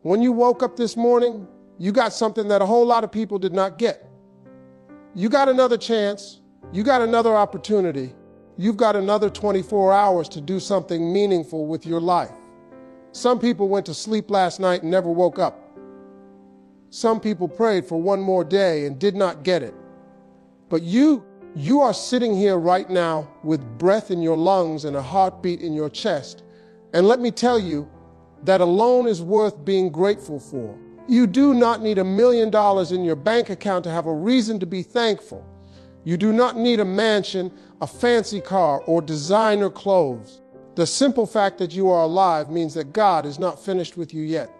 When you woke up this morning, you got something that a whole lot of people did not get. You got another chance. You got another opportunity. You've got another 24 hours to do something meaningful with your life. Some people went to sleep last night and never woke up. Some people prayed for one more day and did not get it. But you are sitting here right now with breath in your lungs and a heartbeat in your chest. And let me tell you, that alone is worth being grateful for. You do not need $1 million in your bank account to have a reason to be thankful. You do not need a mansion, a fancy car, or designer clothes. The simple fact that you are alive means that God is not finished with you yet.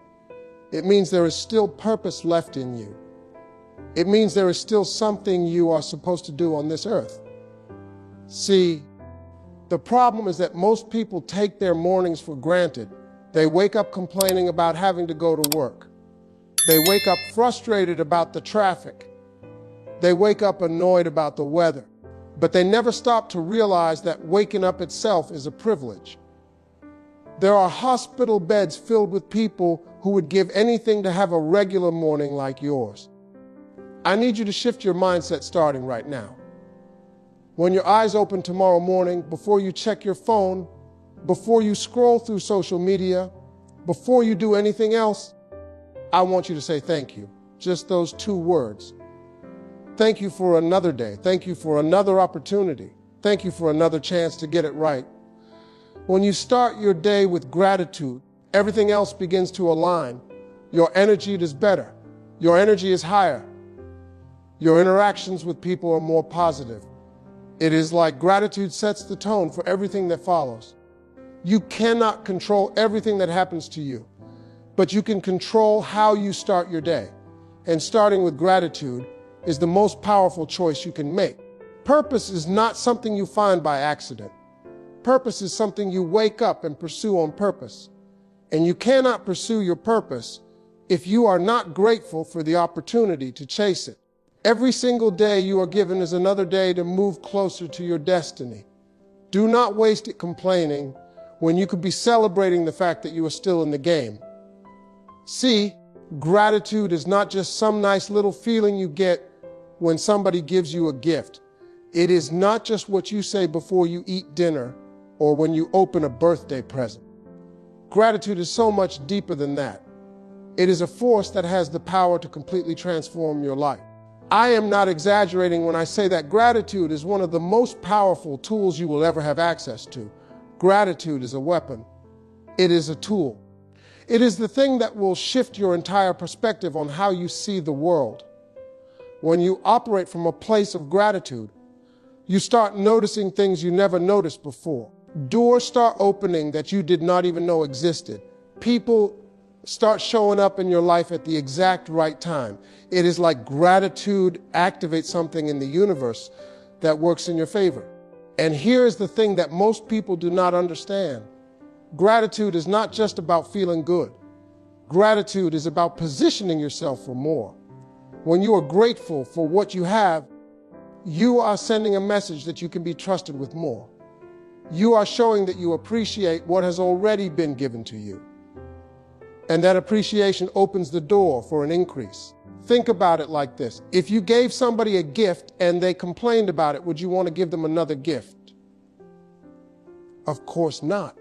It means there is still purpose left in you. It means there is still something you are supposed to do on this earth. See, the problem is that most people take their mornings for granted. They wake up complaining about having to go to work. They wake up frustrated about the traffic. They wake up annoyed about the weather. But they never stop to realize that waking up itself is a privilege. There are hospital beds filled with people who would give anything to have a regular morning like yours. I need you to shift your mindset starting right now. When your eyes open tomorrow morning, before you check your phone, before you scroll through social media, before you do anything else, I want you to say thank you. Just those 2 words. Thank you for another day. Thank you for another opportunity. Thank you for another chance to get it right. When you start your day with gratitude, everything else begins to align. Your energy is better. Your energy is higher. Your interactions with people are more positive. It is like gratitude sets the tone for everything that follows. You cannot control everything that happens to you, but you can control how you start your day. And starting with gratitude is the most powerful choice you can make. Purpose is not something you find by accident. Purpose is something you wake up and pursue on purpose. And you cannot pursue your purpose if you are not grateful for the opportunity to chase it. Every single day you are given is another day to move closer to your destiny. Do not waste it complaining when you could be celebrating the fact that you are still in the game. See, gratitude is not just some nice little feeling you get when somebody gives you a gift. It is not just what you say before you eat dinner or when you open a birthday present. Gratitude is so much deeper than that. It is a force that has the power to completely transform your life. I am not exaggerating when I say that gratitude is one of the most powerful tools you will ever have access to. Gratitude is a weapon. It is a tool. It is the thing that will shift your entire perspective on how you see the world. When you operate from a place of gratitude, you start noticing things you never noticed before. Doors start opening that you did not even know existed. People start showing up in your life at the exact right time. It is like gratitude activates something in the universe that works in your favor. And here is the thing that most people do not understand. Gratitude is not just about feeling good. Gratitude is about positioning yourself for more. When you are grateful for what you have, you are sending a message that you can be trusted with more. You are showing that you appreciate what has already been given to you. And that appreciation opens the door for an increase. Think about it like this. If you gave somebody a gift and they complained about it, would you want to give them another gift? Of course not.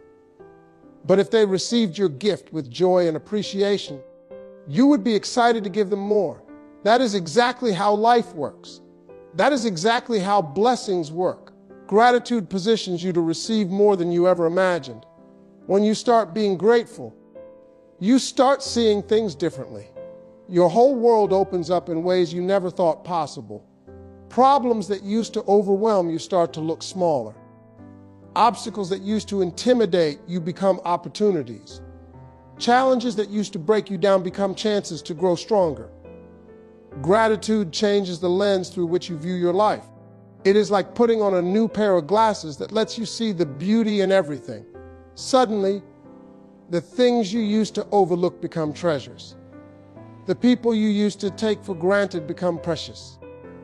But if they received your gift with joy and appreciation, you would be excited to give them more. That is exactly how life works. That is exactly how blessings work. Gratitude positions you to receive more than you ever imagined. When you start being grateful, you start seeing things differently. Your whole world opens up in ways you never thought possible. Problems that used to overwhelm you start to look smaller. Obstacles that used to intimidate you become opportunities. Challenges that used to break you down become chances to grow stronger. Gratitude changes the lens through which you view your life. It is like putting on a new pair of glasses that lets you see the beauty in everything. Suddenly, the things you used to overlook become treasures. The people you used to take for granted become precious.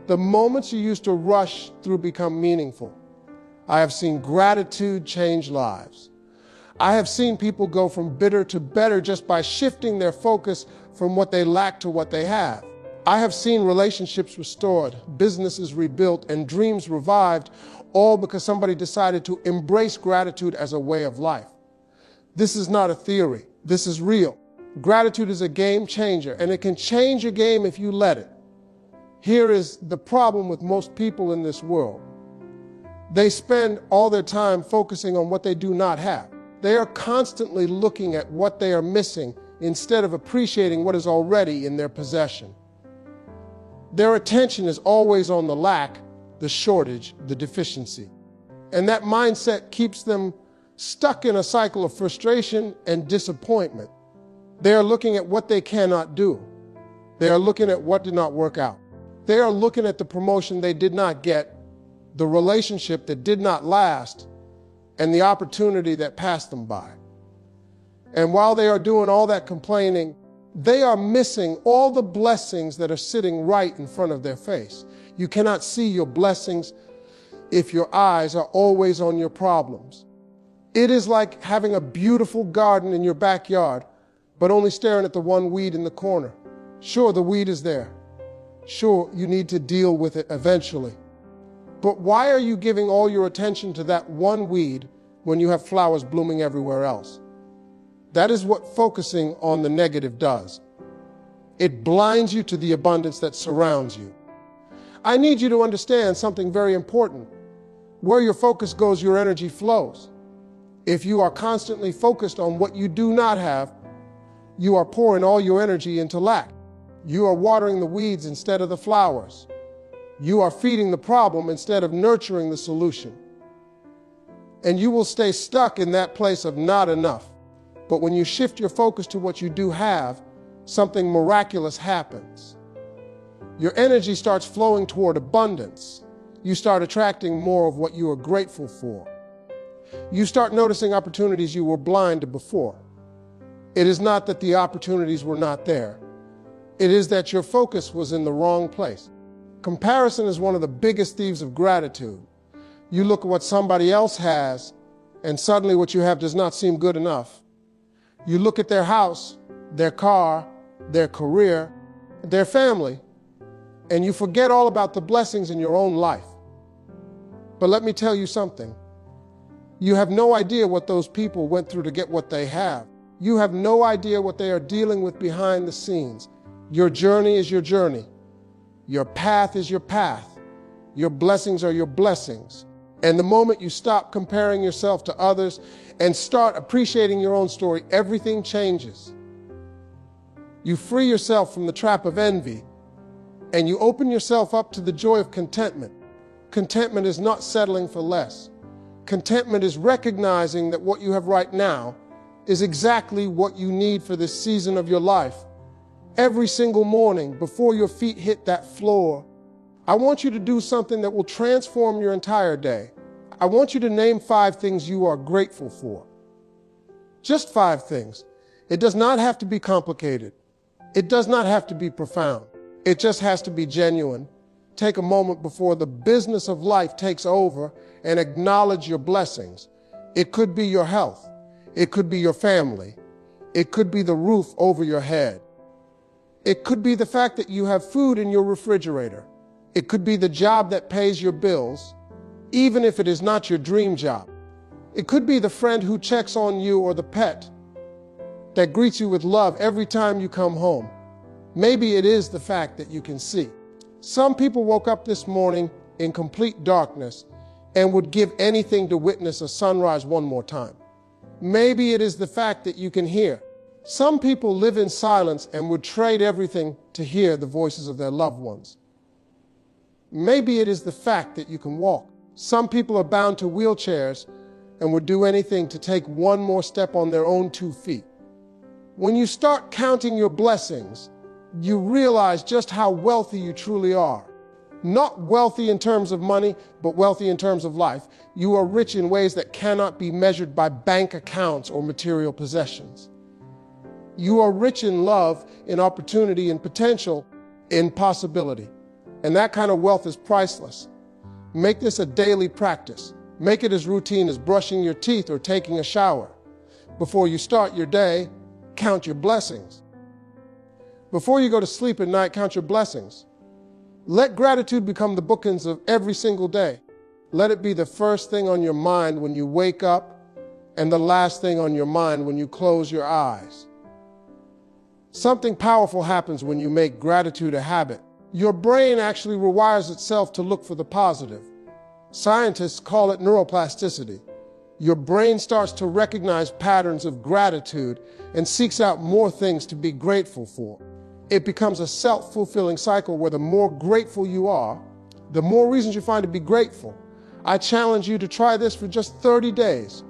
The moments you used to rush through become meaningful. I have seen gratitude change lives. I have seen people go from bitter to better just by shifting their focus from what they lack to what they have. I have seen relationships restored, businesses rebuilt, and dreams revived, all because somebody decided to embrace gratitude as a way of life. This is not a theory. This is real. Gratitude is a game changer, and it can change your game if you let it. Here is the problem with most people in this world. They spend all their time focusing on what they do not have. They are constantly looking at what they are missing instead of appreciating what is already in their possession. Their attention is always on the lack, the shortage, the deficiency. And that mindset keeps them stuck in a cycle of frustration and disappointment. They are looking at what they cannot do. They are looking at what did not work out. They are looking at the promotion they did not get, the relationship that did not last, and the opportunity that passed them by. And while they are doing all that complaining, they are missing all the blessings that are sitting right in front of their face. You cannot see your blessings if your eyes are always on your problems. It is like having a beautiful garden in your backyard, but only staring at the one weed in the corner. Sure, the weed is there. Sure, you need to deal with it eventually. But why are you giving all your attention to that one weed when you have flowers blooming everywhere else? That is what focusing on the negative does. It blinds you to the abundance that surrounds you. I need you to understand something very important. Where your focus goes, your energy flows. If you are constantly focused on what you do not have, you are pouring all your energy into lack. You are watering the weeds instead of the flowers. You are feeding the problem instead of nurturing the solution. And you will stay stuck in that place of not enough. But when you shift your focus to what you do have, something miraculous happens. Your energy starts flowing toward abundance. You start attracting more of what you are grateful for. You start noticing opportunities you were blind to before. It is not that the opportunities were not there. It is that your focus was in the wrong place. Comparison is one of the biggest thieves of gratitude. You look at what somebody else has, and suddenly what you have does not seem good enough. You look at their house, their car, their career, their family, and you forget all about the blessings in your own life. But let me tell you something. You have no idea what those people went through to get what they have. You have no idea what they are dealing with behind the scenes. Your journey is your journey. Your path is your path. Your blessings are your blessings. And the moment you stop comparing yourself to others and start appreciating your own story, everything changes. You free yourself from the trap of envy, and you open yourself up to the joy of contentment. Contentment is not settling for less. Contentment is recognizing that what you have right now is exactly what you need for this season of your life. Every single morning, before your feet hit that floor, I want you to do something that will transform your entire day. I want you to name 5 things you are grateful for. Just 5 things. It does not have to be complicated. It does not have to be profound. It just has to be genuine. Take a moment before the business of life takes over and acknowledge your blessings. It could be your health. It could be your family. It could be the roof over your head. It could be the fact that you have food in your refrigerator. It could be the job that pays your bills, even if it is not your dream job. It could be the friend who checks on you or the pet that greets you with love every time you come home. Maybe it is the fact that you can see. Some people woke up this morning in complete darkness and would give anything to witness a sunrise one more time. Maybe it is the fact that you can hear. Some people live in silence and would trade everything to hear the voices of their loved ones. Maybe it is the fact that you can walk. Some people are bound to wheelchairs and would do anything to take one more step on their own 2 feet. When you start counting your blessings, you realize just how wealthy you truly are. Not wealthy in terms of money, but wealthy in terms of life. You are rich in ways that cannot be measured by bank accounts or material possessions. You are rich in love, in opportunity, in potential, in possibility. And that kind of wealth is priceless. Make this a daily practice. Make it as routine as brushing your teeth or taking a shower. Before you start your day, count your blessings. Before you go to sleep at night, count your blessings. Let gratitude become the bookends of every single day. Let it be the first thing on your mind when you wake up and the last thing on your mind when you close your eyes. Something powerful happens when you make gratitude a habit. Your brain actually rewires itself to look for the positive. Scientists call it neuroplasticity. Your brain starts to recognize patterns of gratitude and seeks out more things to be grateful for. It becomes a self-fulfilling cycle where the more grateful you are, the more reasons you find to be grateful. I challenge you to try this for just 30 days.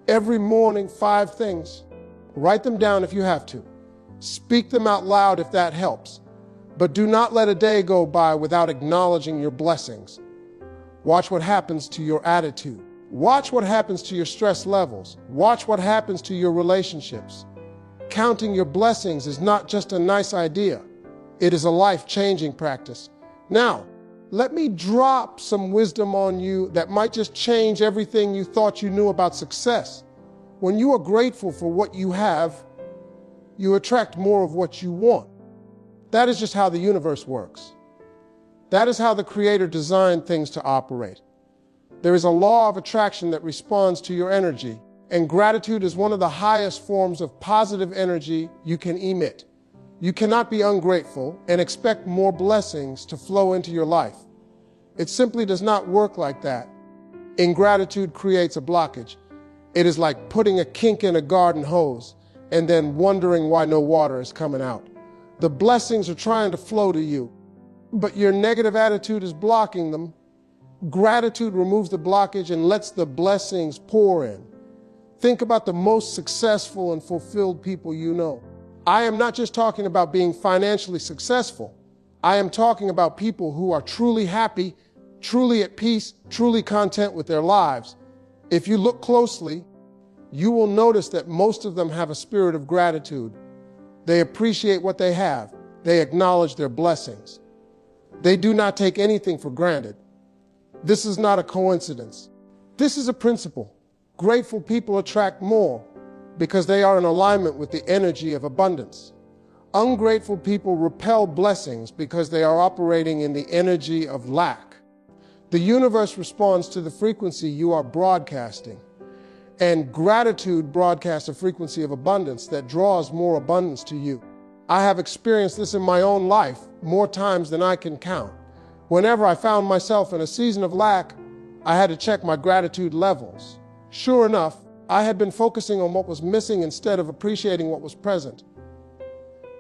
Every morning, 5 things. Write them down if you have to. Speak them out loud if that helps. But do not let a day go by without acknowledging your blessings. Watch what happens to your attitude. Watch what happens to your stress levels. Watch what happens to your relationships. Counting your blessings is not just a nice idea. It is a life-changing practice. Now, let me drop some wisdom on you that might just change everything you thought you knew about success. When you are grateful for what you have, you attract more of what you want. That is just how the universe works. That is how the Creator designed things to operate. There is a law of attraction that responds to your energy, and gratitude is one of the highest forms of positive energy you can emit. You cannot be ungrateful and expect more blessings to flow into your life. It simply does not work like that. Ingratitude creates a blockage. It is like putting a kink in a garden hose and then wondering why no water is coming out. The blessings are trying to flow to you, but your negative attitude is blocking them. Gratitude removes the blockage and lets the blessings pour in. Think about the most successful and fulfilled people you know. I am not just talking about being financially successful. I am talking about people who are truly happy, truly at peace, truly content with their lives. If you look closely, you will notice that most of them have a spirit of gratitude. They appreciate what they have. They acknowledge their blessings. They do not take anything for granted. This is not a coincidence. This is a principle. Grateful people attract more because they are in alignment with the energy of abundance. Ungrateful people repel blessings because they are operating in the energy of lack. The universe responds to the frequency you are broadcasting, and gratitude broadcasts a frequency of abundance that draws more abundance to you. I have experienced this in my own life more times than I can count. Whenever I found myself in a season of lack, I had to check my gratitude levels. Sure enough, I had been focusing on what was missing instead of appreciating what was present.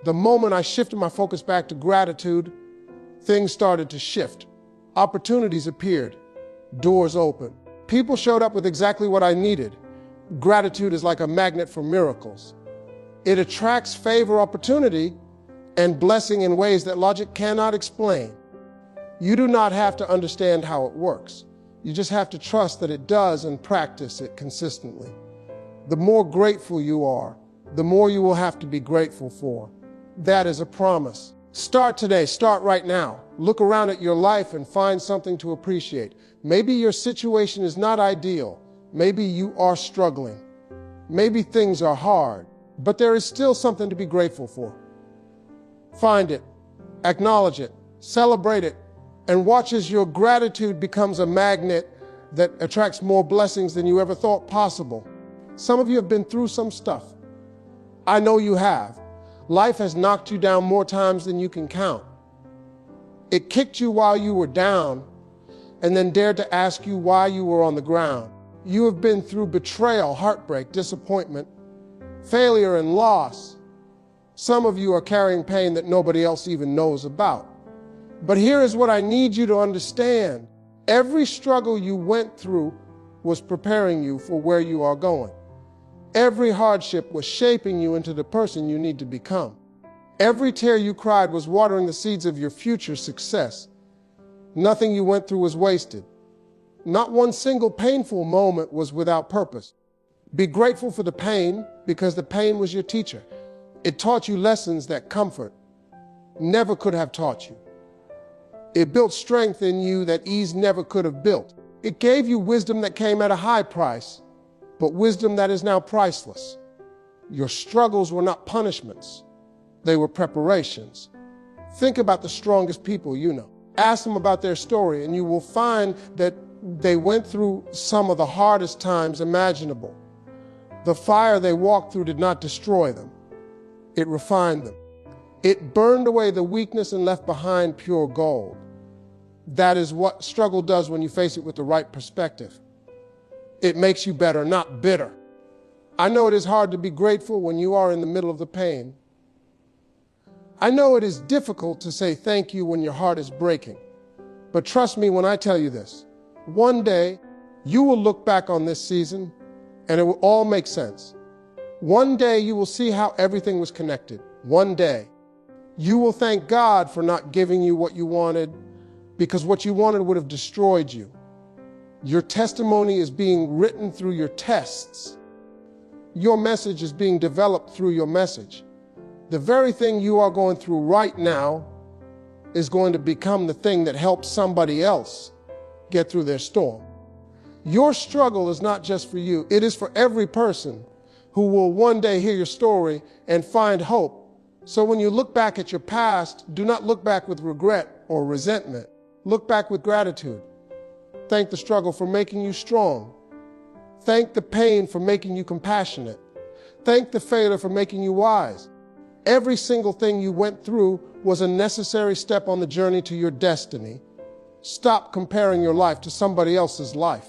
The moment I shifted my focus back to gratitude, things started to shift. Opportunities appeared. Doors opened. People showed up with exactly what I needed. Gratitude is like a magnet for miracles. It attracts favor, opportunity, and blessing in ways that logic cannot explain. You do not have to understand how it works. You just have to trust that it does and practice it consistently. The more grateful you are, the more you will have to be grateful for. That is a promise. Start today. Start right now. Look around at your life and find something to appreciate. Maybe your situation is not ideal. Maybe you are struggling. Maybe things are hard, but there is still something to be grateful for. Find it, acknowledge it, celebrate it, and watch as your gratitude becomes a magnet that attracts more blessings than you ever thought possible. Some of you have been through some stuff. I know you have. Life has knocked you down more times than you can count. It kicked you while you were down and then dared to ask you why you were on the ground. You have been through betrayal, heartbreak, disappointment, failure, and loss. Some of you are carrying pain that nobody else even knows about. But here is what I need you to understand. Every struggle you went through was preparing you for where you are going. Every hardship was shaping you into the person you need to become. Every tear you cried was watering the seeds of your future success. Nothing you went through was wasted. Not one single painful moment was without purpose. Be grateful for the pain because the pain was your teacher. It taught you lessons that comfort never could have taught you. It built strength in you that ease never could have built. It gave you wisdom that came at a high price. but wisdom that is now priceless. Your struggles were not punishments. They were preparations. Think about the strongest people you know. Ask them about their story, and you will find that they went through some of the hardest times imaginable. The fire they walked through did not destroy them. It refined them. It burned away the weakness and left behind pure gold. That is what struggle does when you face it with the right perspective. It makes you better, not bitter. I know it is hard to be grateful when you are in the middle of the pain. I know it is difficult to say thank you when your heart is breaking. But trust me when I tell you this. One day, you will look back on this season and it will all make sense. One day, you will see how everything was connected. One day, you will thank God for not giving you what you wanted, because what you wanted would have destroyed you. Your testimony is being written through your tests. Your message is being developed through your message. The very thing you are going through right now is going to become the thing that helps somebody else get through their storm. Your struggle is not just for you. It is for every person who will one day hear your story and find hope. So when you look back at your past, do not look back with regret or resentment. Look back with gratitude. Thank the struggle for making you strong. Thank the pain for making you compassionate. Thank the failure for making you wise. Every single thing you went through was a necessary step on the journey to your destiny. Stop comparing your life to somebody else's life.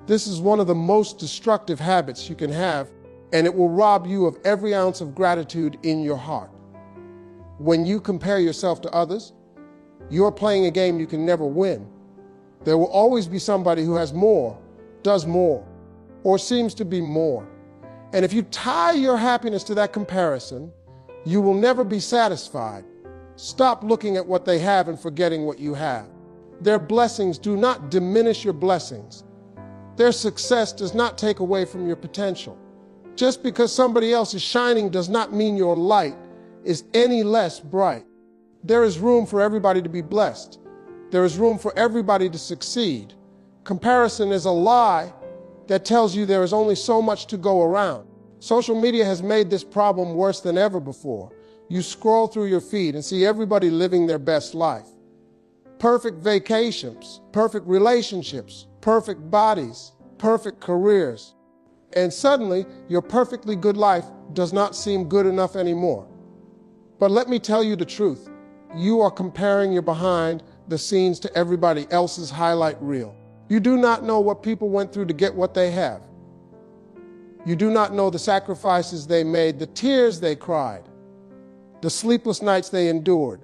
This is one of the most destructive habits you can have, and it will rob you of every ounce of gratitude in your heart. When you compare yourself to others, you're playing a game you can never win. There will always be somebody who has more, does more, or seems to be more. And if you tie your happiness to that comparison, you will never be satisfied. Stop looking at what they have and forgetting what you have. Their blessings do not diminish your blessings. Their success does not take away from your potential. Just because somebody else is shining does not mean your light is any less bright. There is room for everybody to be blessed. There is room for everybody to succeed. Comparison is a lie that tells you there is only so much to go around. Social media has made this problem worse than ever before. You scroll through your feed and see everybody living their best life. Perfect vacations, perfect relationships, perfect bodies, perfect careers. And suddenly, your perfectly good life does not seem good enough anymore. But let me tell you the truth. You are comparing your behind the scenes to everybody else's highlight reel. You do not know what people went through to get what they have. You do not know the sacrifices they made, the tears they cried, the sleepless nights they endured.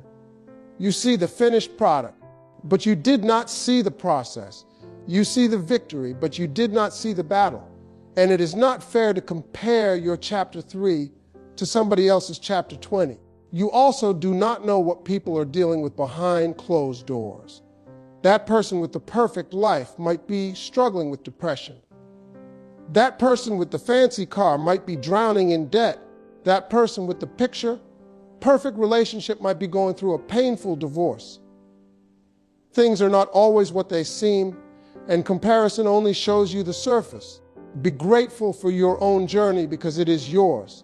You see the finished product, but you did not see the process. You see the victory, but you did not see the battle. And it is not fair to compare your chapter 3 to somebody else's chapter 20. You also do not know what people are dealing with behind closed doors. That person with the perfect life might be struggling with depression. That person with the fancy car might be drowning in debt. That person with the perfect relationship might be going through a painful divorce. Things are not always what they seem, and comparison only shows you the surface. Be grateful for your own journey because it is yours.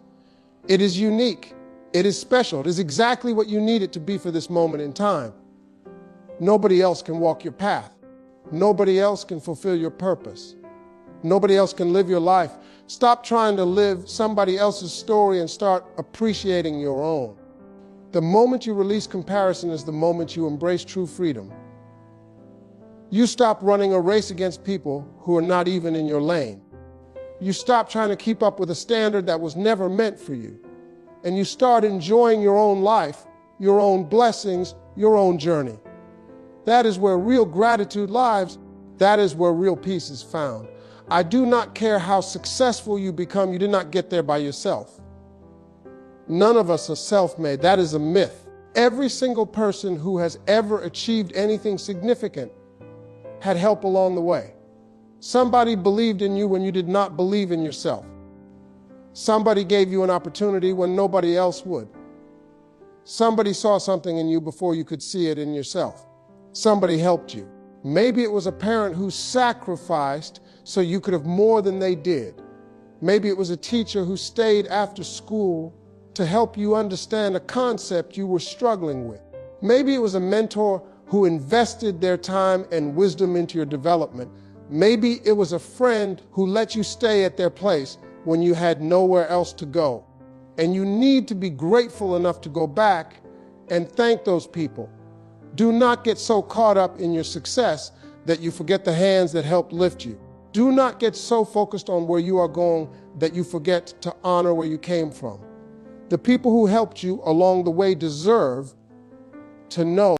It is unique. It is special. It is exactly what you need it to be for this moment in time. Nobody else can walk your path. Nobody else can fulfill your purpose. Nobody else can live your life. Stop trying to live somebody else's story and start appreciating your own. The moment you release comparison is the moment you embrace true freedom. You stop running a race against people who are not even in your lane. You stop trying to keep up with a standard that was never meant for you. And you start enjoying your own life, your own blessings, your own journey. That is where real gratitude lies. That is where real peace is found. I do not care how successful you become, you did not get there by yourself. None of us are self-made. That is a myth. Every single person who has ever achieved anything significant had help along the way. Somebody believed in you when you did not believe in yourself. Somebody gave you an opportunity when nobody else would. Somebody saw something in you before you could see it in yourself. Somebody helped you. Maybe it was a parent who sacrificed so you could have more than they did. Maybe it was a teacher who stayed after school to help you understand a concept you were struggling with. Maybe it was a mentor who invested their time and wisdom into your development. Maybe it was a friend who let you stay at their place when you had nowhere else to go. And you need to be grateful enough to go back and thank those people. Do not get so caught up in your success that you forget the hands that helped lift you. Do not get so focused on where you are going that you forget to honor where you came from. The people who helped you along the way deserve to know